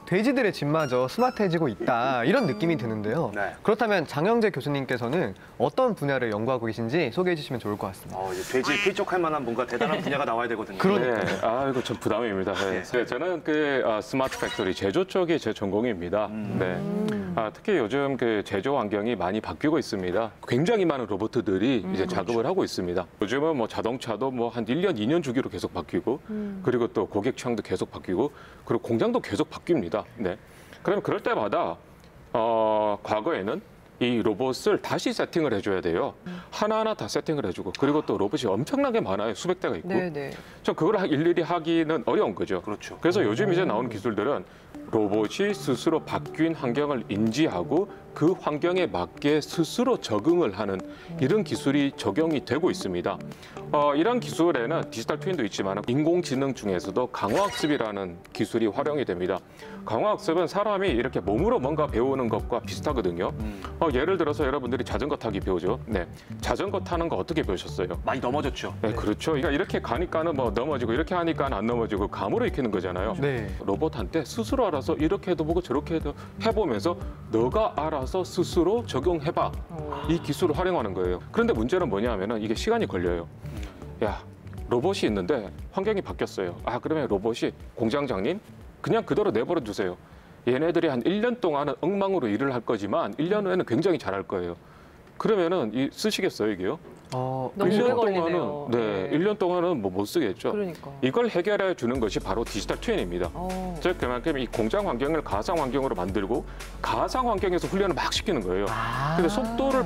돼지들의 집마저 스마트해지고 있다 이런 느낌이 드는데요. 네. 그렇다면 장영재 교수님께서는 어떤 분야를 연구하고 계신지 소개해 주시면 좋을 것 같습니다. 이제 돼지에 필적할 만한 뭔가 대단한 분야가 나와야 되거든요. 네, 이거 좀 부담입니다. 네. 네, 저는 스마트 팩토리 제조 쪽이 제 전공입니다. 네. 특히 요즘 제조 환경이 많이 바뀌고 있습니다. 굉장히 많은 로봇들이 이제 작업을 하고 있습니다. 요즘은 뭐 자동차도 뭐 한 1년, 2년 주기로 계속 바뀌고, 그리고 또 고객 취향도 계속 바뀌고, 그리고 공장도 계속 바뀝니다. 네. 그러면 그럴 때마다 과거에는 이 로봇을 다시 세팅을 해줘야 돼요. 하나하나 다 세팅을 해주고, 그리고 또 로봇이 엄청나게 많아요. 수백 대가 있고. 네네. 그걸 일일이 하기는 어려운 거죠. 그렇죠. 그래서 요즘 이제 나오는 기술들은 로봇이 스스로 바뀐 환경을 인지하고 그 환경에 맞게 스스로 적응을 하는 이런 기술이 적용이 되고 있습니다. 이런 기술에는 디지털 트윈도 있지만 인공지능 중에서도 강화학습이라는 기술이 활용이 됩니다. 강화학습은 사람이 이렇게 몸으로 뭔가 배우는 것과 비슷하거든요. 예를 들어서 여러분들이 자전거 타기 배우죠. 네, 자전거 타는 거 어떻게 배우셨어요? 많이 넘어졌죠. 네, 그렇죠. 그러니까 이렇게 가니까는 뭐 넘어지고 이렇게 하니까는 안 넘어지고 감으로 익히는 거잖아요. 네. 로봇한테 스스로 알아서 이렇게 해도 보고 저렇게 해도 해보면서 너가 알아서 스스로 적용해봐. 이 기술을 활용하는 거예요. 그런데 문제는 뭐냐면은 이게 시간이 걸려요. 야, 로봇이 있는데 환경이 바뀌었어요. 아, 그러면 로봇이 공장장님 그냥 그대로 내버려 두세요. 얘네들이 한 1년 동안은 엉망으로 일을 할 거지만 1년 후에는 굉장히 잘할 거예요. 그러면은 쓰시겠어요, 이게요? 너무 오래 걸리네요. 네, 1년 동안은 뭐 못 쓰겠죠. 그러니까. 이걸 해결해 주는 것이 바로 디지털 트윈입니다. 즉 그만큼 이 공장 환경을 가상 환경으로 만들고 가상 환경에서 훈련을 막 시키는 거예요. 근데 속도를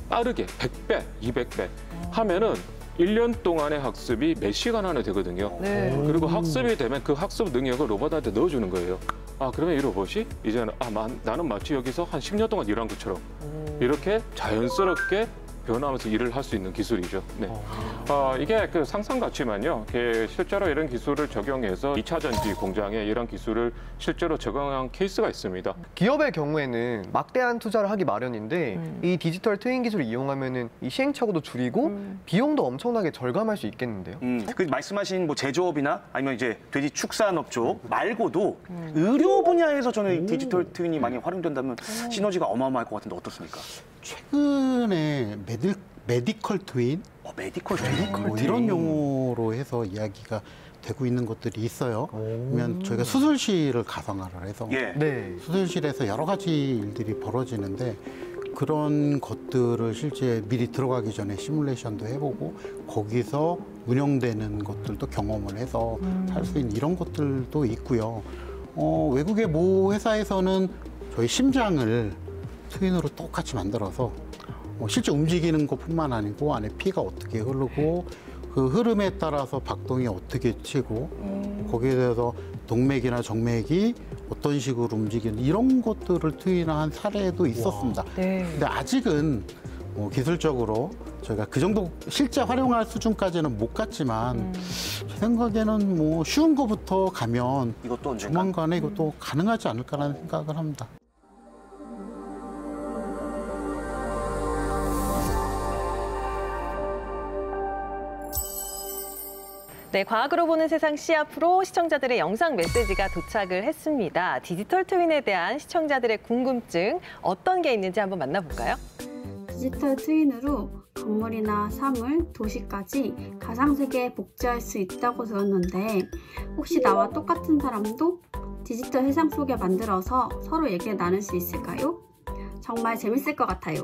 빠르게 100배, 200배 하면은 1년 동안의 학습이 몇 시간 안에 되거든요. 네. 그리고 학습이 되면 그 학습 능력을 로봇한테 넣어주는 거예요. 아, 그러면 이 로봇이 이제는 나는 마치 여기서 한 10년 동안 일한 것처럼 이렇게 자연스럽게 변하면서 일을 할 수 있는 기술이죠. 네. 이게 그 상상 같지만요. 실제로 이런 기술을 적용해서 2차 전지 공장에 이런 기술을 실제로 적용한 케이스가 있습니다. 기업의 경우에는 막대한 투자를 하기 마련인데 이 디지털 트윈 기술을 이용하면은 이 시행착오도 줄이고 비용도 엄청나게 절감할 수 있겠는데요. 그 말씀하신 뭐 제조업이나 아니면 이제 돼지 축산업 쪽 말고도 의료 분야에서 저는 이 디지털 트윈이 많이 활용된다면 시너지가 어마어마할 것 같은데 어떻습니까? 최근에 메디컬 트윈, 메디컬 뭐 이런 용어로 해서 이야기가 되고 있는 것들이 있어요. 그러면 저희가 수술실을 가상화를 해서 네. 수술실에서 여러 가지 일들이 벌어지는데 그런 것들을 실제 미리 들어가기 전에 시뮬레이션도 해보고 거기서 운영되는 것들도 경험을 해서 할 수 있는 이런 것들도 있고요. 외국의 모 회사에서는 저희 심장을 트윈으로 똑같이 만들어서 실제 움직이는 것뿐만 아니고 안에 피가 어떻게 흐르고 그 흐름에 따라서 박동이 어떻게 치고 거기에 대해서 동맥이나 정맥이 어떤 식으로 움직이는 이런 것들을 트윈한 사례도 있었습니다. 근데 아직은 기술적으로 저희가 그 정도 실제 활용할 수준까지는 못 갔지만 제 생각에는 뭐 쉬운 거부터 가면 이것도 언젠가? 조만간에 이것도 가능하지 않을까라는 생각을 합니다. 네, 과학으로 보는 세상 시아프로 시청자들의 영상 메시지가 도착을 했습니다. 디지털 트윈에 대한 시청자들의 궁금증 어떤 게 있는지 한번 만나볼까요? 디지털 트윈으로 건물이나 사물, 도시까지 가상세계에 복제할 수 있다고 들었는데 혹시 나와 똑같은 사람도 디지털 세상 속에 만들어서 서로 얘기를 나눌 수 있을까요? 정말 재밌을 것 같아요.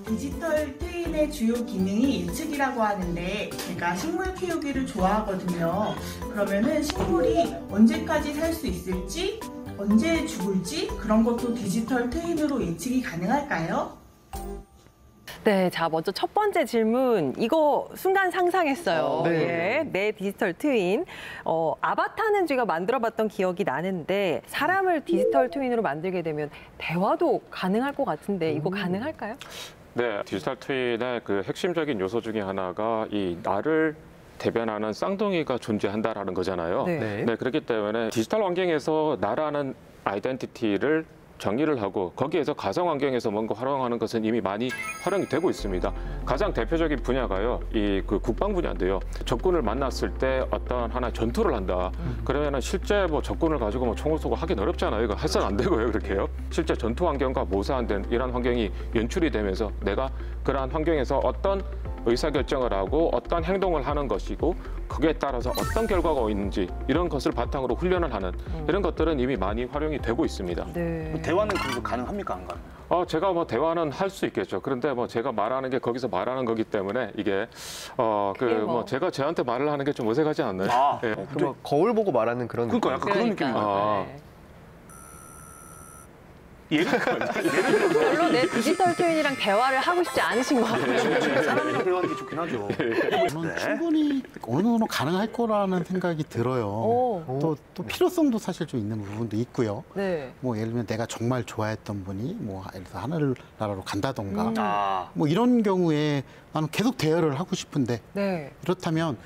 디지털 트윈의 주요 기능이 예측이라고 하는데 제가 식물 키우기를 좋아하거든요. 그러면은 식물이 언제까지 살 수 있을지, 언제 죽을지 그런 것도 디지털 트윈으로 예측이 가능할까요? 네, 자 먼저 첫 번째 질문 이거 순간 상상했어요. 네. 내 디지털 트윈 아바타는 제가 만들어봤던 기억이 나는데 사람을 디지털 트윈으로 만들게 되면 대화도 가능할 것 같은데 이거 가능할까요? 네, 디지털 트윈의 그 핵심적인 요소 중에 하나가 이 나를 대변하는 쌍둥이가 존재한다라는 거잖아요. 네. 그렇기 때문에 디지털 환경에서 나라는 아이덴티티를 정의를 하고 거기에서 가상 환경에서 뭔가 활용하는 것은 이미 많이 활용이 되고 있습니다. 가장 대표적인 분야가요, 그 국방 분야인데요. 적군을 만났을 때 어떤 하나의 전투를 한다. 그러면은 실제 뭐 적군을 가지고 뭐 총을 쏘고 하긴 어렵잖아요. 이거 해서는 안 되고요, 그렇게요. 실제 전투 환경과 모사한 이런 환경이 연출이 되면서 내가 그러한 환경에서 어떤 의사결정을 하고 어떤 행동을 하는 것이고 그에 따라서 어떤 결과가 있는지 이런 것을 바탕으로 훈련을 하는 이런 것들은 이미 많이 활용이 되고 있습니다. 네. 대화는 그리고 가능합니까, 안 가능? 제가 뭐 대화는 할 수 있겠죠. 그런데 뭐 제가 말하는 게 거기서 말하는 거기 때문에 이게 뭐 제가 쟤한테 말을 하는 게 좀 어색하지 않나요? 네. 좀 거울 보고 말하는 그런 그러니까 약간 그런 느낌이에요. 예를 들어서 별로 내 디지털 트윈이랑 대화를 하고 싶지 않으신 것 같아요. 사람이랑 대화하는 게 좋긴 하죠. 저는 충분히 어느 정도 가능할 거라는 생각이 들어요. 또 필요성도 사실 좀 있는 부분도 있고요. 네. 뭐 예를 들면 내가 정말 좋아했던 분이 뭐 예를 들어서 하늘나라로 간다던가 뭐 이런 경우에 나는 계속 대화를 하고 싶은데 그렇다면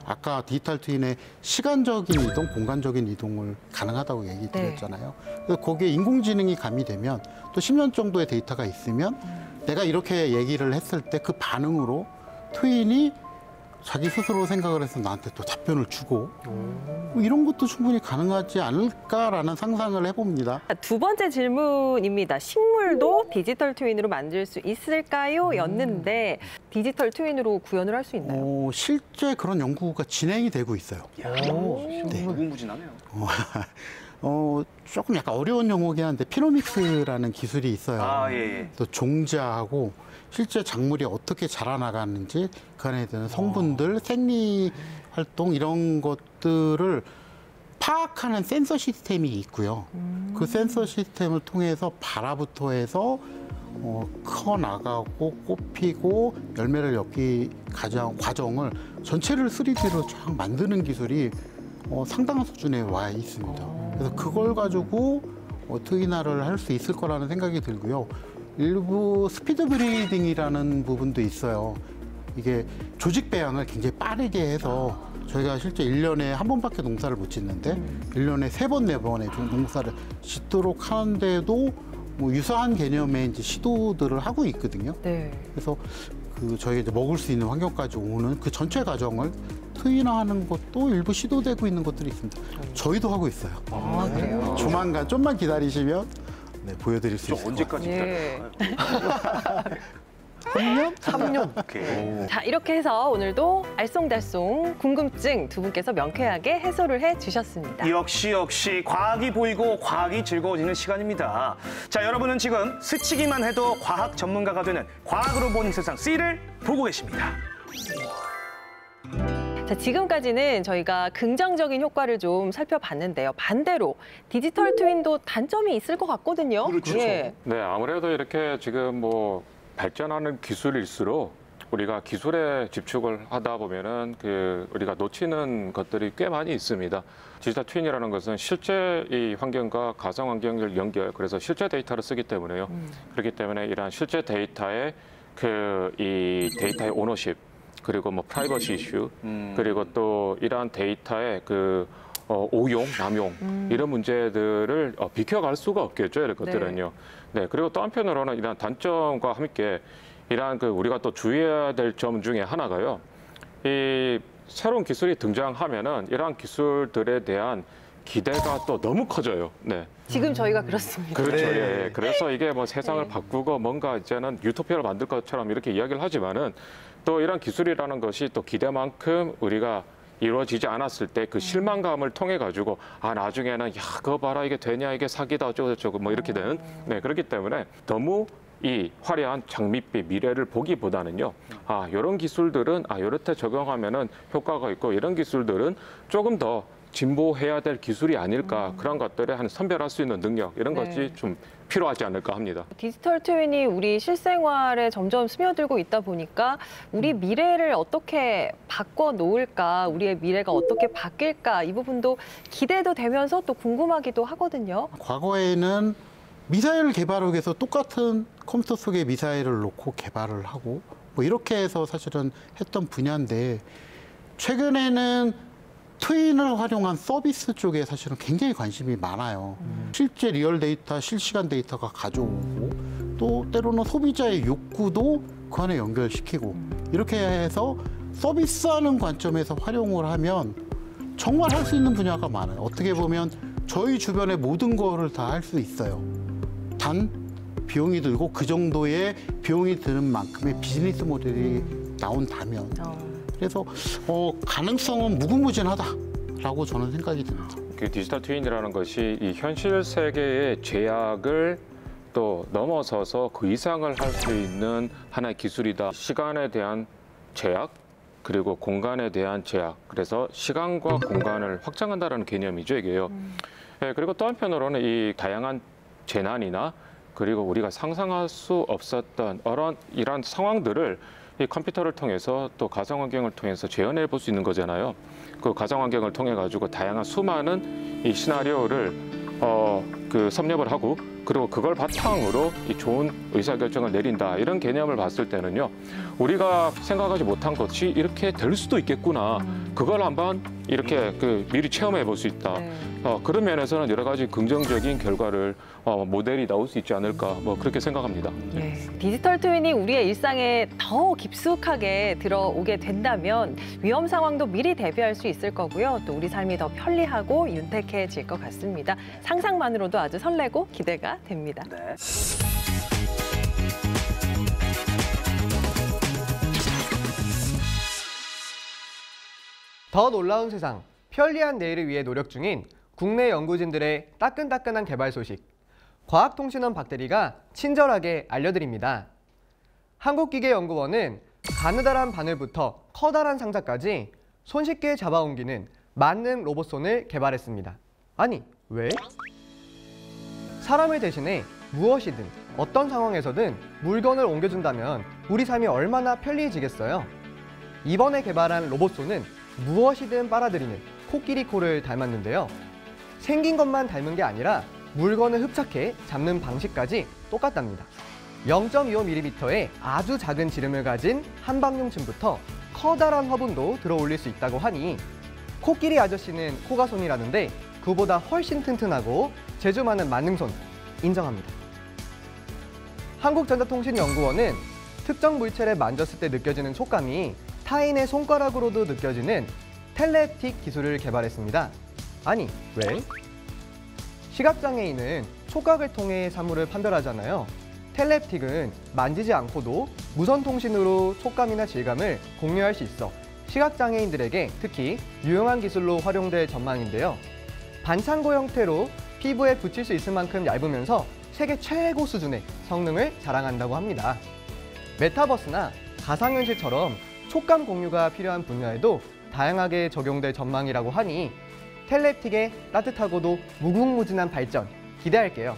아까 디지털 트윈의 시간적인 이동, 공간적인 이동을 가능하다고 얘기 드렸잖아요. 그래서 거기에 인공지능이 가미되면 또 10년 정도의 데이터가 있으면 내가 이렇게 얘기를 했을 때 그 반응으로 트윈이 자기 스스로 생각을 해서 나한테 또 답변을 주고 뭐 이런 것도 충분히 가능하지 않을까라는 상상을 해봅니다. 두 번째 질문입니다. 식물도 디지털 트윈으로 만들 수 있을까요? 였는데 디지털 트윈으로 구현을 할 수 있나요? 실제 그런 연구가 진행이 되고 있어요. 무궁무진하네요. 조금 약간 어려운 용어긴 한데 피노믹스라는 기술이 있어요. 또 종자하고 실제 작물이 어떻게 자라나가는지 그 안에 드는 성분들, 생리 활동 이런 것들을 파악하는 센서 시스템이 있고요. 그 센서 시스템을 통해서 발화부터 해서 커 나가고 꽃피고 열매를 엮기 과정을 전체를 3D로 쫙 만드는 기술이 상당한 수준에 와 있습니다. 그래서 그걸 가지고 트윈화를 할 수 있을 거라는 생각이 들고요. 일부 스피드 브리딩이라는 부분도 있어요. 이게 조직 배양을 굉장히 빠르게 해서 저희가 실제 1년에 한 번밖에 농사를 못 짓는데 1년에 3번, 4번의 농사를 짓도록 하는데도 뭐 유사한 개념의 이제 시도들을 하고 있거든요. 네. 그래서 저희가 이제 먹을 수 있는 환경까지 오는 그 전체 과정을 트윈화하는 것도 일부 시도되고 있는 것들이 있습니다. 저희도 하고 있어요. 그래요? 조만간 좀만 기다리시면 보여드릴 수 있을 것 언제까지 네. 기다릴까요? 3년. 오케이. 자, 이렇게 해서 오늘도 알쏭달쏭 궁금증 두 분께서 명쾌하게 해소를 해주셨습니다. 역시 과학이 보이고 과학이 즐거워지는 시간입니다. 자, 여러분은 지금 스치기만 해도 과학 전문가가 되는 과학으로 보는 세상 C를 보고 계십니다. 자, 지금까지는 저희가 긍정적인 효과를 좀 살펴봤는데요. 반대로 디지털 트윈도 단점이 있을 것 같거든요. 그렇죠. 예. 네, 아무래도 이렇게 지금 뭐 발전하는 기술일수록 우리가 기술에 집중을 하다 보면은 우리가 놓치는 것들이 꽤 많이 있습니다. 디지털 트윈이라는 것은 실제 이 환경과 가상 환경을 연결, 그래서 실제 데이터를 쓰기 때문에요. 그렇기 때문에 이러한 실제 데이터의 이 데이터의 오너십, 그리고 뭐 프라이버시 이슈, 그리고 또 이러한 데이터의 오용, 남용 이런 문제들을 비켜갈 수가 없겠죠, 이런 것들은요. 네, 그리고 또 한편으로는 이러한 단점과 함께 이러한 우리가 또 주의해야 될 점 중에 하나가요. 이 새로운 기술이 등장하면은 이러한 기술들에 대한 기대가 또 너무 커져요. 네. 지금 저희가 그렇습니다. 그렇죠. 예. 그래서 이게 뭐 세상을 바꾸고 뭔가 이제는 유토피아를 만들 것처럼 이렇게 이야기를 하지만은 또 이런 기술이라는 것이 또 기대만큼 우리가 이루어지지 않았을 때 그 실망감을 통해 가지고 나중에는 야, 그거 봐라, 이게 되냐, 이게 사기다, 어쩌고저쩌고 뭐 이렇게 되는. 네, 그렇기 때문에 너무 이 화려한 장밋빛 미래를 보기보다는요. 이런 기술들은 이렇게 적용하면은 효과가 있고, 이런 기술들은 조금 더 진보해야 될 기술이 아닐까, 그런 것들에 한 선별할 수 있는 능력, 이런 것이 좀 필요하지 않을까 합니다. 디지털 트윈이 우리 실생활에 점점 스며들고 있다 보니까 우리 미래를 어떻게 바꿔 놓을까, 우리의 미래가 어떻게 바뀔까, 이 부분도 기대도 되면서 또 궁금하기도 하거든요. 과거에는 미사일 개발을 위해서 똑같은 컴퓨터 속에 미사일을 놓고 개발을 하고 뭐 이렇게 해서 사실은 했던 분야인데, 최근에는 트윈을 활용한 서비스 쪽에 사실은 굉장히 관심이 많아요. 실제 리얼 데이터, 실시간 데이터가 가져오고, 또 때로는 소비자의 욕구도 그 안에 연결시키고, 이렇게 해서 서비스하는 관점에서 활용을 하면 정말 할 수 있는 분야가 많아요. 어떻게 보면 저희 주변의 모든 거를 다 할 수 있어요. 단 비용이 들고 그 정도의 비용이 드는 만큼의 비즈니스 모델이 나온다면, 그래서 가능성은 무궁무진하다라고 저는 생각이 듭니다. 디지털 트윈이라는 것이 이 현실 세계의 제약을 또 넘어서서 그 이상을 할 수 있는 하나의 기술이다. 시간에 대한 제약, 그리고 공간에 대한 제약. 그래서 시간과 공간을 확장한다는 개념이죠, 이게요. 네, 그리고 또 한편으로는 이 다양한 재난이나 그리고 우리가 상상할 수 없었던 이런 상황들을 이 컴퓨터를 통해서 또 가상 환경을 통해서 재현해 볼 수 있는 거잖아요. 그 가상 환경을 통해 가지고 다양한 수많은 이 시나리오를 그 섭렵을 하고 그리고 그걸 바탕으로 이 좋은 의사결정을 내린다 이런 개념을 봤을 때는요 우리가 생각하지 못한 것이 이렇게 될 수도 있겠구나 그걸 한번 이렇게 그 미리 체험해 볼 수 있다 그런 면에서는 여러 가지 긍정적인 결과를 모델이 나올 수 있지 않을까 뭐 그렇게 생각합니다. 네. 디지털 트윈이 우리의 일상에 더 깊숙하게 들어오게 된다면 위험 상황도 미리 대비할 수 있을 거고요. 또 우리 삶이 더 편리하고 윤택해질 것 같습니다. 상상만으로도 아주 설레고 기대가 됩니다. 네. 더 놀라운 세상, 편리한 내일을 위해 노력 중인 국내 연구진들의 따끈따끈한 개발 소식, 과학통신원 박대리가 친절하게 알려드립니다. 한국기계연구원은 가느다란 바늘부터 커다란 상자까지 손쉽게 잡아옮기는 만능 로봇손을 개발했습니다. 아니, 왜? 사람을 대신해 무엇이든 어떤 상황에서든 물건을 옮겨준다면 우리 삶이 얼마나 편리해지겠어요? 이번에 개발한 로봇손은 무엇이든 빨아들이는 코끼리 코를 닮았는데요. 생긴 것만 닮은 게 아니라 물건을 흡착해 잡는 방식까지 똑같답니다. 0.25mm의 아주 작은 지름을 가진 한방용침부터 커다란 화분도 들어 올릴 수 있다고 하니 코끼리 아저씨는 코가 손이라는데 그보다 훨씬 튼튼하고 재주 많은 만능손 인정합니다. 한국전자통신연구원은 특정 물체를 만졌을 때 느껴지는 촉감이 타인의 손가락으로도 느껴지는 텔레틱 기술을 개발했습니다. 아니, 왜? 시각장애인은 촉각을 통해 사물을 판별하잖아요. 텔레틱은 만지지 않고도 무선통신으로 촉감이나 질감을 공유할 수 있어 시각장애인들에게 특히 유용한 기술로 활용될 전망인데요. 반창고 형태로 피부에 붙일 수 있을 만큼 얇으면서 세계 최고 수준의 성능을 자랑한다고 합니다. 메타버스나 가상현실처럼 촉감 공유가 필요한 분야에도 다양하게 적용될 전망이라고 하니 텔레틱의 따뜻하고도 무궁무진한 발전 기대할게요.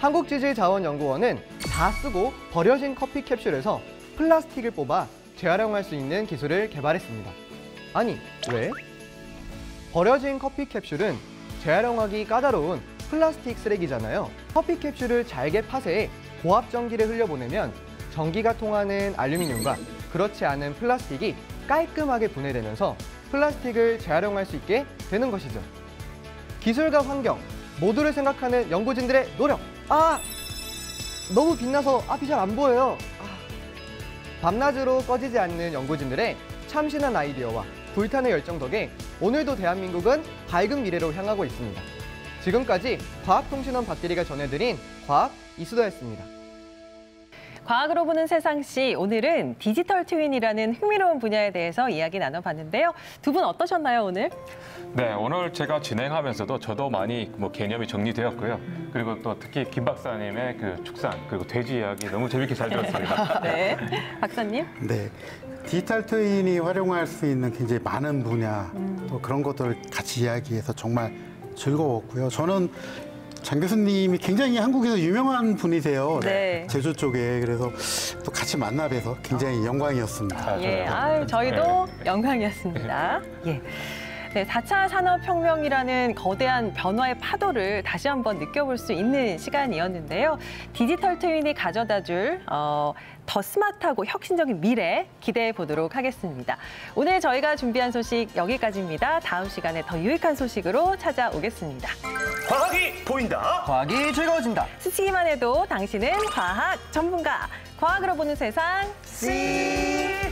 한국지질자원연구원은 다 쓰고 버려진 커피 캡슐에서 플라스틱을 뽑아 재활용할 수 있는 기술을 개발했습니다. 아니, 왜? 버려진 커피 캡슐은 재활용하기 까다로운 플라스틱 쓰레기잖아요. 커피 캡슐을 잘게 파쇄해 고압 전기를 흘려보내면 전기가 통하는 알루미늄과 그렇지 않은 플라스틱이 깔끔하게 분해되면서 플라스틱을 재활용할 수 있게 되는 것이죠. 기술과 환경 모두를 생각하는 연구진들의 노력! 너무 빛나서 앞이 잘 안 보여요. 밤낮으로 꺼지지 않는 연구진들의 참신한 아이디어와 불타는 열정 덕에 오늘도 대한민국은 밝은 미래로 향하고 있습니다. 지금까지 과학통신원 박대리가 전해드린 과학 이수다였습니다. 과학으로 보는 세상시 오늘은 디지털 트윈이라는 흥미로운 분야에 대해서 이야기 나눠봤는데요. 두 분 어떠셨나요, 오늘? 네, 오늘 제가 진행하면서도 저도 많이 개념이 정리되었고요. 그리고 또 특히 김 박사님의 그 축산 그리고 돼지 이야기 너무 재밌게 잘 들었습니다. 네, 박사님. 네, 디지털 트윈이 활용할 수 있는 굉장히 많은 분야 또 그런 것들을 같이 이야기해서 정말 즐거웠고요. 저는 장 교수님이 굉장히 한국에서 유명한 분이세요. 네. 제주 쪽에. 그래서 또 같이 만나 뵈서 굉장히 영광이었습니다. 예, 저희도 영광이었습니다. 예. 네, 4차 산업혁명이라는 거대한 변화의 파도를 다시 한번 느껴볼 수 있는 시간이었는데요. 디지털 트윈이 가져다줄 더 스마트하고 혁신적인 미래 기대해 보도록 하겠습니다. 오늘 저희가 준비한 소식 여기까지입니다. 다음 시간에 더 유익한 소식으로 찾아오겠습니다. 과학이 보인다. 과학이 즐거워진다. 스치기만 해도 당신은 과학 전문가. 과학으로 보는 세상, 씨!